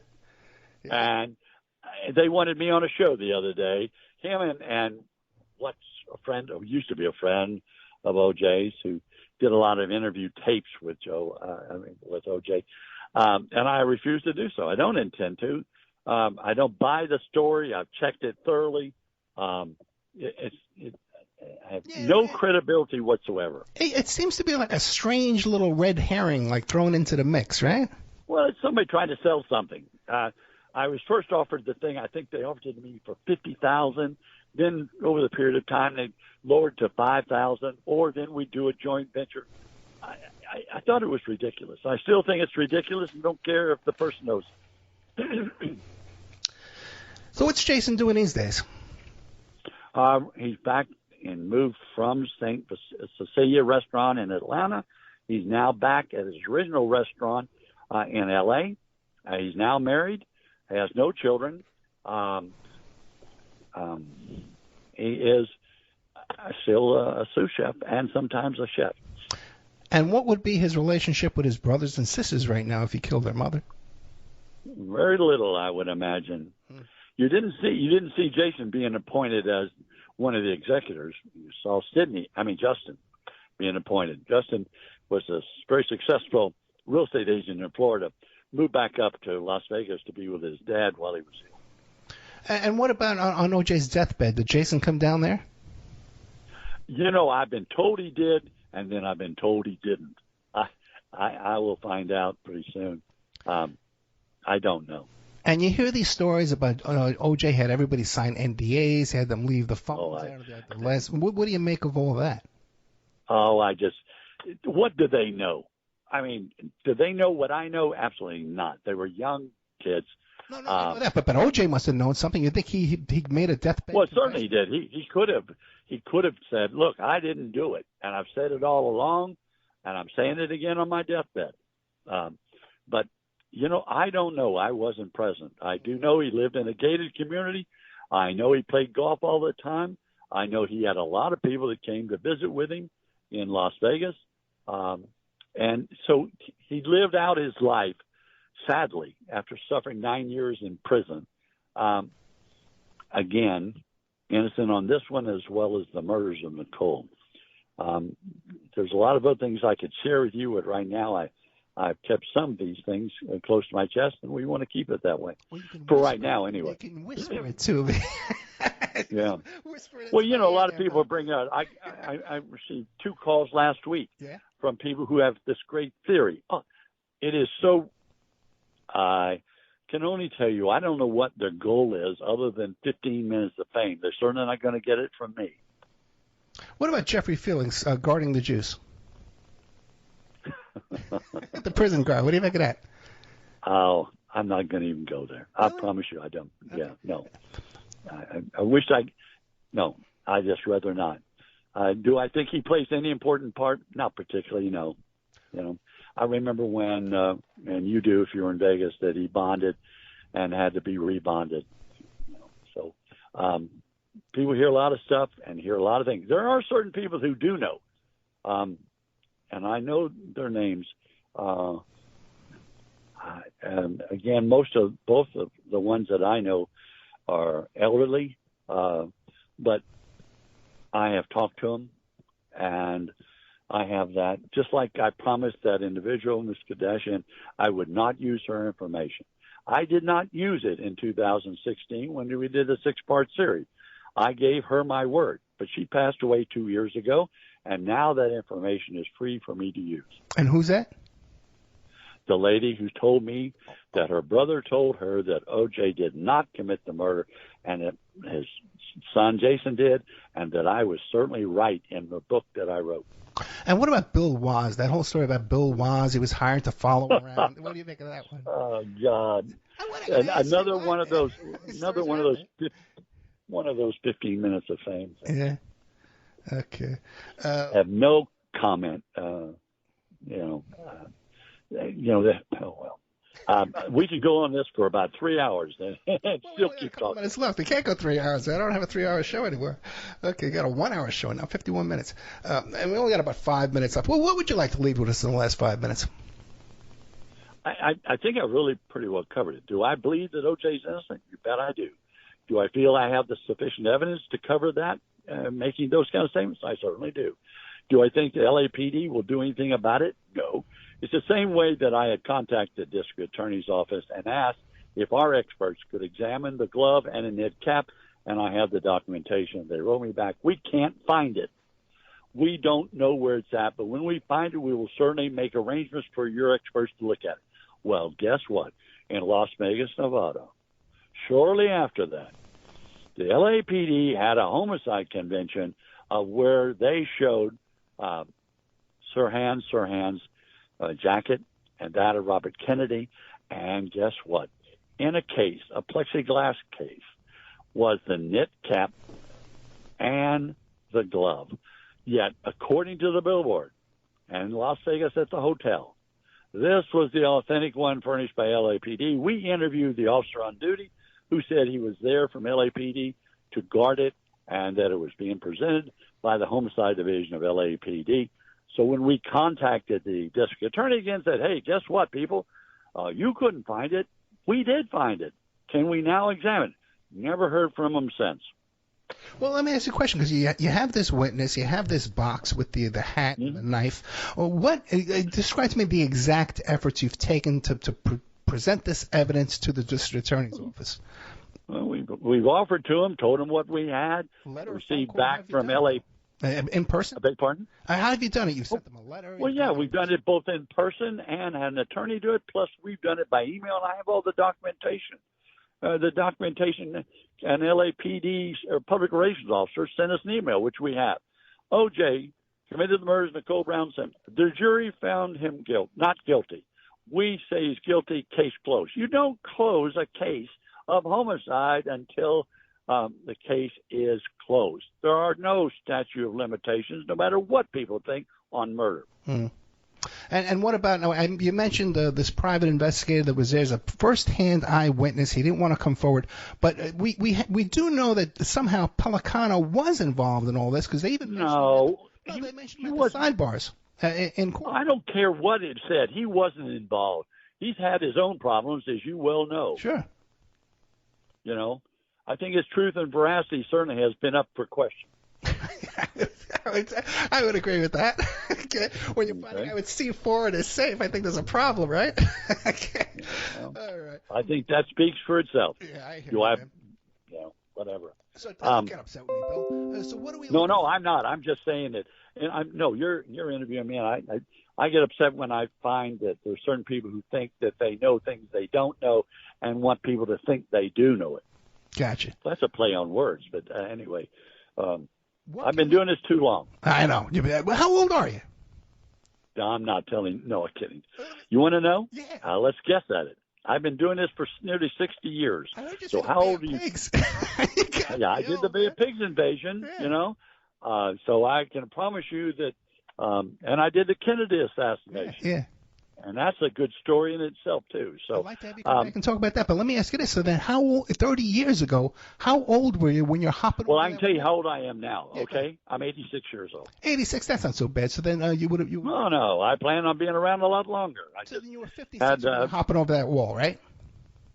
And they wanted me on a show the other day. Him and what's a friend, or used to be a friend of OJ's, who did a lot of interview tapes with with OJ. And I refuse to do so. I don't intend to. I don't buy the story. I've checked it thoroughly. I have no credibility whatsoever. It seems to be like a strange little red herring, like thrown into the mix, right? Well, it's somebody trying to sell something. I was first offered the thing. I think they offered it to me for $50,000. Then over the period of time, they lowered to $5,000, or then we do a joint venture. I thought it was ridiculous. I still think it's ridiculous, and don't care if the person knows. So what's Jason doing these days? He's back and moved from St. Cecilia restaurant in Atlanta. He's now back at his original restaurant in L.A. He's now married, has no children. He is still a sous chef and sometimes a chef. And what would be his relationship with his brothers and sisters right now if he killed their mother? Very little, I would imagine. You didn't see Jason being appointed as one of the executors. You saw Justin being appointed. Justin was a very successful real estate agent in Florida, moved back up to Las Vegas to be with his dad while he was ill. And what about on O.J.'s deathbed? Did Jason come down there? I've been told he did, and then I've been told he didn't. I will find out pretty soon. I don't know. And you hear these stories about O.J. had everybody sign NDAs, had them leave the phones out of the list. What do you make of all that? What do they know? I mean, do they know what I know? Absolutely not. They were young kids. No, I know that, but O.J. must have known something. You think he made a deathbed? Well, certainly he did. He could have said, "Look, I didn't do it, and I've said it all along, and I'm saying it again on my deathbed." But I don't know. I wasn't present. I do know he lived in a gated community. I know he played golf all the time. I know he had a lot of people that came to visit with him in Las Vegas, and so he lived out his life. Sadly, after suffering 9 years in prison, again, innocent on this one as well as the murders of Nicole. There's a lot of other things I could share with you, but right now I've kept some of these things close to my chest, and we want to keep it that way. For right now, anyway. You can whisper it to me. Yeah. Well, a lot of people bring out. I received 2 calls last week from people who have this great theory. Oh, it is so. I can only tell you, I don't know what their goal is other than 15 minutes of fame. They're certainly not going to get it from me. What about Jeffrey Fillings guarding the Jews? The prison guard. What do you make of that? Oh, I'm not going to even go there. Really? I promise you I don't. Okay. Yeah, no. I wish no, I just rather not. Do I think he plays any important part? Not particularly, no. I remember when, and you do if you were in Vegas, that he bonded and had to be rebonded. So people hear a lot of stuff and hear a lot of things. There are certain people who do know, and I know their names. And again, both of the ones that I know are elderly, but I have talked to them, and I have that. Just like I promised that individual, Ms. Kardashian, I would not use her information. I did not use it in 2016 when we did a 6-part series. I gave her my word, but she passed away 2 years ago, and now that information is free for me to use. And who's that? The lady who told me that her brother told her that O.J. did not commit the murder and that his son Jason did, and that I was certainly right in the book that I wrote. And what about Bill Waz? That whole story about Bill Waz, he was hired to follow around. What do you think of that one? Oh God! Another one of those 15 minutes of fame. Yeah. Okay. Have no comment. We could go on this for about 3 hours and still keep talking. Minutes left. We can't go 3 hours. I don't have a 3-hour show anymore. Okay, got a 1-hour show now, 51 minutes. And we only got about 5 minutes left. Well, what would you like to leave with us in the last 5 minutes? I think I really pretty well covered it. Do I believe that O.J.'s innocent? You bet I do. Do I feel I have the sufficient evidence to cover that, making those kind of statements? I certainly do. Do I think the LAPD will do anything about it? No. It's the same way that I had contacted the district attorney's office and asked if our experts could examine the glove and a knit cap, and I have the documentation. They wrote me back, we can't find it. We don't know where it's at, but when we find it, we will certainly make arrangements for your experts to look at it. Well, guess what? In Las Vegas, Nevada, shortly after that, the LAPD had a homicide convention where they showed Sirhan's jacket and that of Robert Kennedy. And guess what? In a case, a plexiglass case, was the knit cap and the glove. Yet, according to the billboard and in Las Vegas at the hotel, This was the authentic one furnished by LAPD. We interviewed the officer on duty who said he was there from LAPD to guard it and that it was being presented by the Homicide Division of LAPD. So when we contacted the district attorney again, said, hey, guess what, people? You couldn't find it. We did find it. Can we now examine it? Never heard from them since. Well, let me ask you a question, because you have this witness, you have this box with the hat and the knife. What describe to me the exact efforts you've taken to present this evidence to the district attorney's office? Well, we've offered to them, told them what we had, received back from LA. In person? I beg pardon? How have you done it? You sent them a letter? Well, yeah, we've done it both in person and had an attorney do it, plus we've done it by email, and I have all the documentation. The documentation, and LAPD's public relations officer sent us an email, which we have. O.J. committed the murders of Nicole Brown Simpson. The jury found him not guilty. We say he's guilty, case closed. You don't close a case of homicide until the case is closed. There are no statute of limitations, no matter what people think, on murder. And what about, now, you mentioned this private investigator that was there as a first-hand eyewitness. He didn't want to come forward. But we do know that somehow Pelicano was involved in all this, because they even mentioned they mentioned the sidebars in court. I don't care what it said. He wasn't involved. He's had his own problems, as you well know. Sure. You know, I think his truth and veracity certainly has been up for question. I would agree with that. Okay. When you're finding out it's C4 and it's safe, I think there's a problem, right? Okay. All right. I think that speaks for itself. Yeah, I hear whatever. So don't get upset with me, Bill. So what do we? No, I'm not. I'm just saying that. And you're interviewing me, and I get upset when I find that there's certain people who think that they know things they don't know and want people to think they do know it. Gotcha. That's a play on words, but anyway. I've been doing this too long. I know. Well, how old are you? I'm not telling. No, I'm kidding. You want to know? Yeah. Let's guess at it. I've been doing this for nearly 60 years. So how old are you? Yeah, I did the Bay of Pigs invasion, so I can promise you that, and I did the Kennedy assassination. Yeah. And that's a good story in itself, too. So I'd like to have you come back and talk about that. But let me ask you this. So then 30 years ago, how old were you when you're hopping Well, over I can tell you how old I am now, okay? I'm 86 years old. 86, that's not so bad. So then you would have... No, I plan on being around a lot longer. So then you were 56 when you were hopping over that wall, right?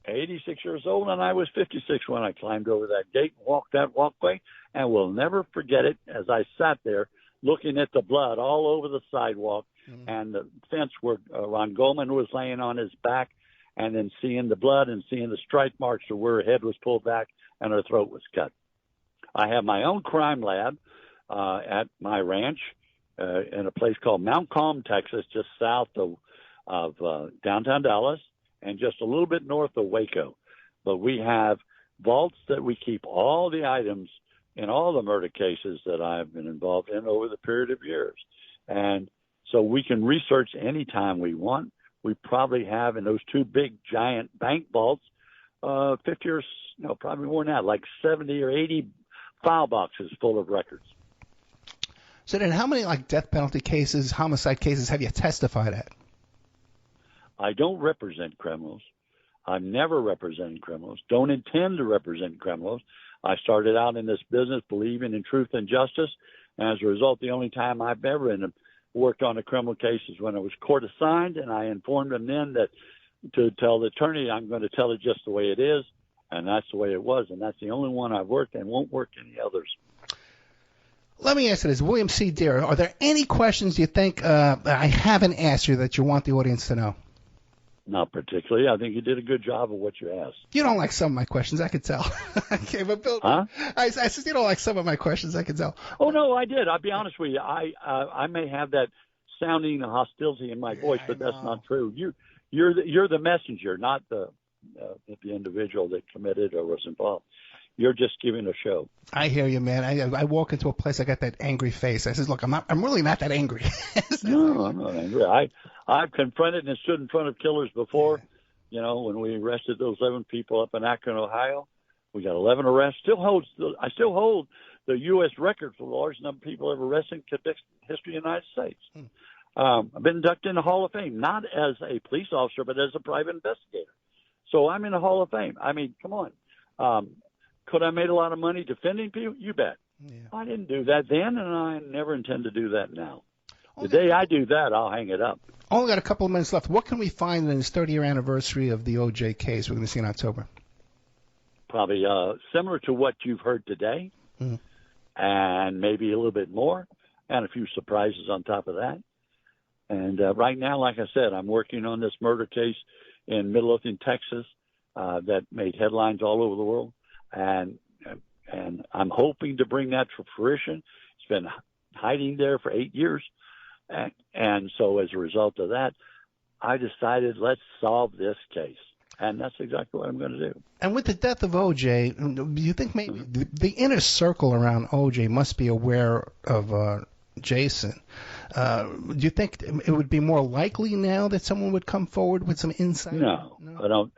86 years old, and I was 56 when I climbed over that gate and walked that walkway, and will never forget it as I sat there looking at the blood all over the sidewalk and the fence where Ron Goldman was laying on his back, and then seeing the blood and seeing the strike marks of where her head was pulled back and her throat was cut. I have my own crime lab at my ranch in a place called Mount Calm, Texas, just south of downtown Dallas and just a little bit north of Waco. But we have vaults that we keep all the items in all the murder cases that I've been involved in over the period of years. And so we can research anytime we want. We probably have in those two big giant bank vaults 50 or probably more than that, like 70 or 80 file boxes full of records. So then how many death penalty cases, homicide cases have you testified at? I don't represent criminals. I'm never representing criminals. Don't intend to represent criminals. I started out in this business believing in truth and justice, and as a result, the only time I've ever worked on a criminal case is when I was court assigned, and I informed them then that to tell the attorney I'm going to tell it just the way it is, and that's the way it was, and that's the only one I've worked and won't work any others. Let me ask you this, William C. Deere, are there any questions you think I haven't asked you that you want the audience to know? Not particularly. I think you did a good job of what you asked. You don't like some of my questions, I could tell. Okay, but Bill, I said you don't like some of my questions, I could tell. Oh no, I did. I'll be honest with you. I may have that sounding hostility in my voice, but that's not true. You're the messenger, not the individual that committed or was involved. You're just giving a show. I hear you, man. I walk into a place, I got that angry face. I says, look, I'm really not that angry. No, I'm not angry. I've confronted and stood in front of killers before. Yeah. When we arrested those 11 people up in Akron, Ohio, we got 11 arrests. I still hold the U.S. record for the largest number of people ever arrested in conviction history of the United States. I've been inducted in the Hall of Fame, not as a police officer, but as a private investigator. So I'm in the Hall of Fame. I mean, come on. Could I have made a lot of money defending people? You bet. Yeah. I didn't do that then, and I never intend to do that now. The day I do that, I'll hang it up. Only got a couple of minutes left. What can we find in this 30-year anniversary of the O.J. case we're going to see in October? Probably similar to what you've heard today, and maybe a little bit more, and a few surprises on top of that. And right now, like I said, I'm working on this murder case in Midlothian, Texas, that made headlines all over the world, and I'm hoping to bring that to fruition. It's been hiding there for 8 years, and so as a result of that, I decided let's solve this case. And that's exactly what I'm going to do. And with the death of O.J., do you think maybe the inner circle around O.J. must be aware of Jason? Do you think it would be more likely now that someone would come forward with some insight? No,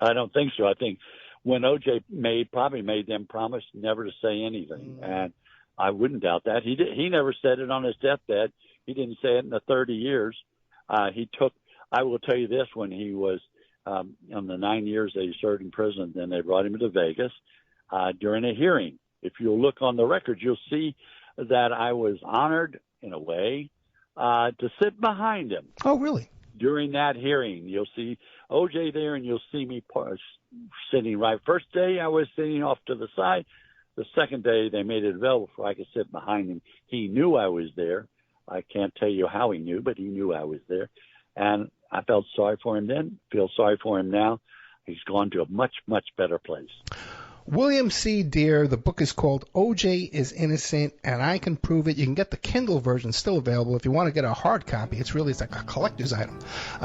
I don't think so. I think when O.J. probably made them promise never to say anything, and I wouldn't doubt that. He never said it on his deathbed. He didn't say it in the 30 years. I will tell you this, when he was in the 9 years that he served in prison, then they brought him to Vegas during a hearing. If you'll look on the records, you'll see that I was honored in a way to sit behind him. Oh, really? During that hearing, you'll see O.J. there, and you'll see me sitting right. First day, I was sitting off to the side. The second day, they made it available so I could sit behind him. He knew I was there. I can't tell you how he knew, but he knew I was there. And I felt sorry for him then, feel sorry for him now. He's gone to a much, much better place. William C. Deere, the book is called O.J. is Innocent, and I Can Prove It. You can get the Kindle version, still available. If you want to get a hard copy, it's like a collector's item.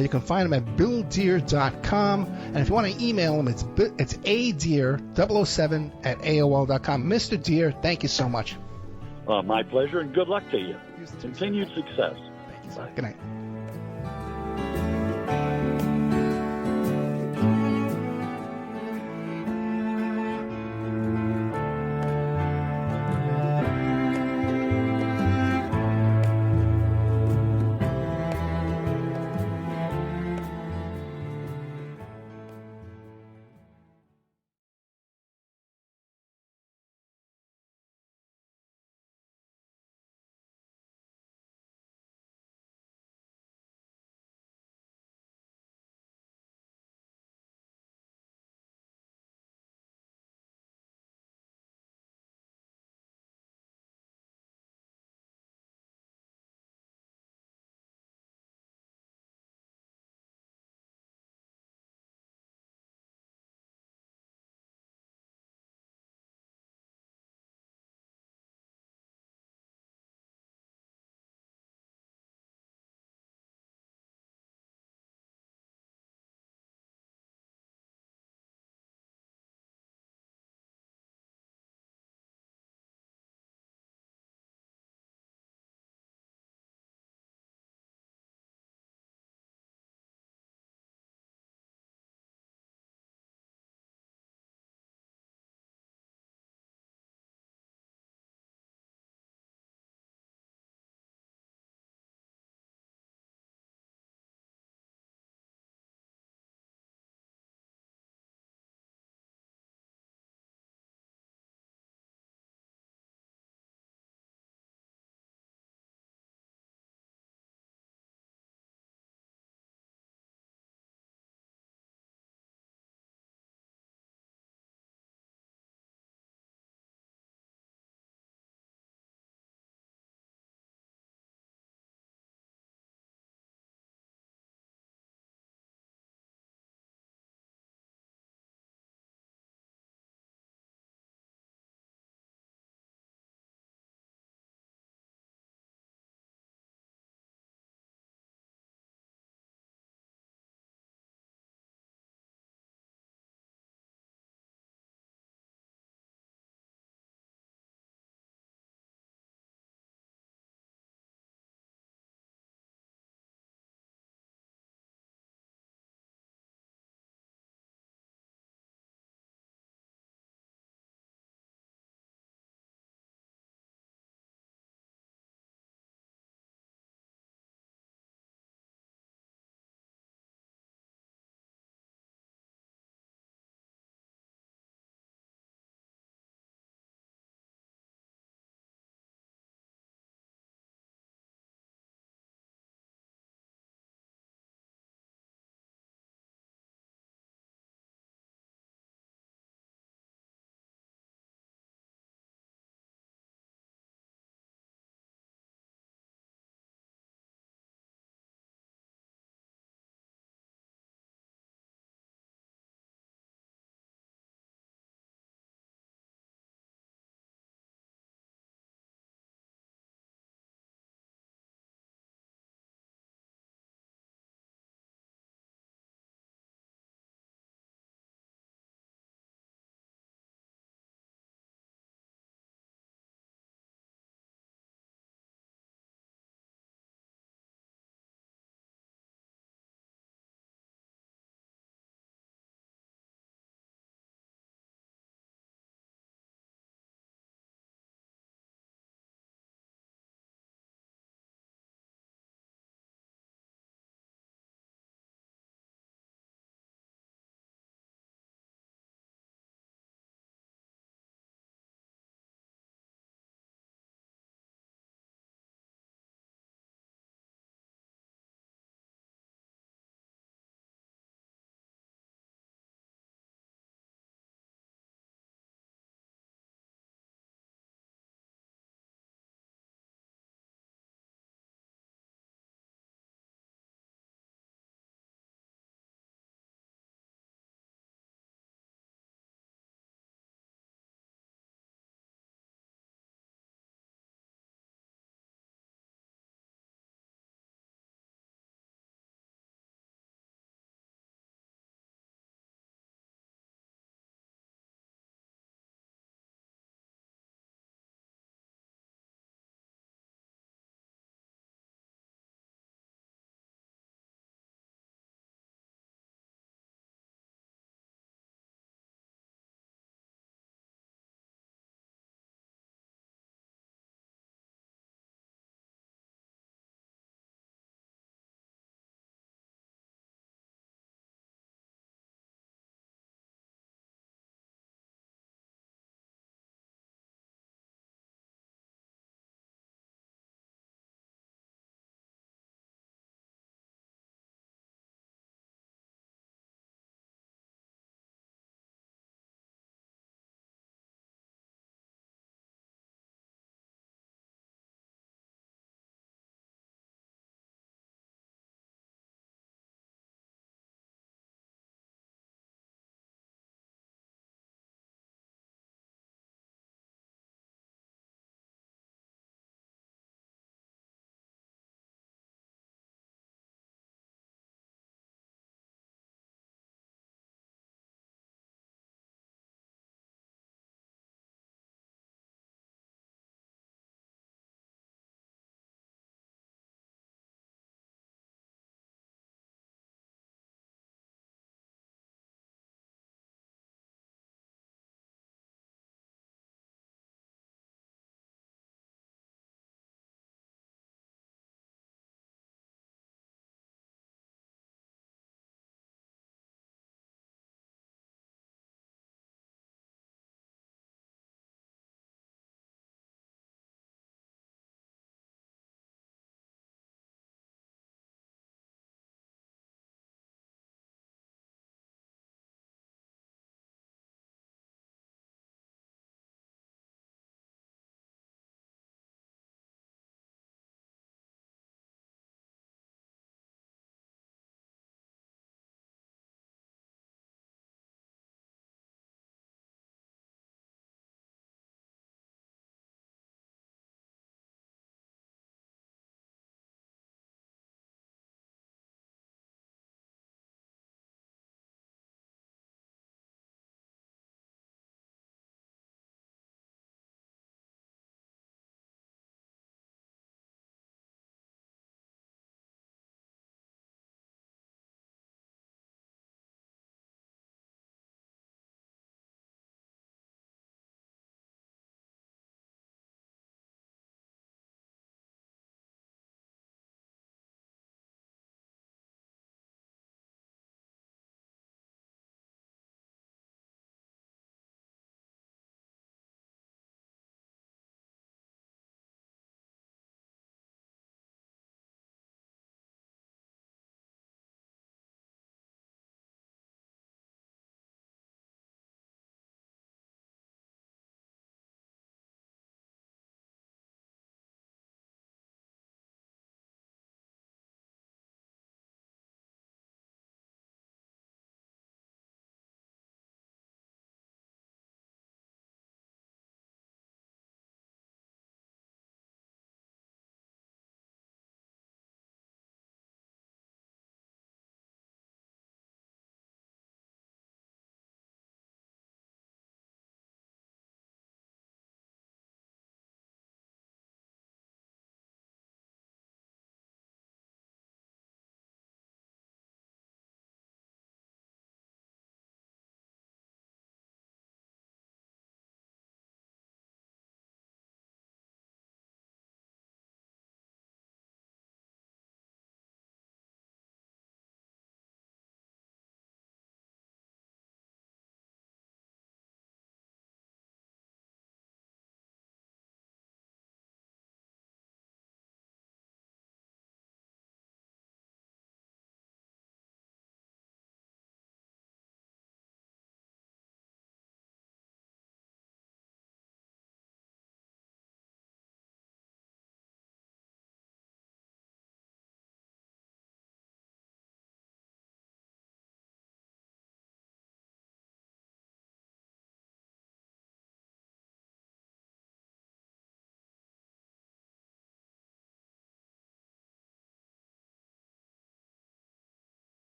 You can find him at BillDeere.com, and if you want to email him, it's adeere007@AOL.com. Mr. Deere, thank you so much. My pleasure, and good luck to you. Continued success. Thank you, sir. Good night.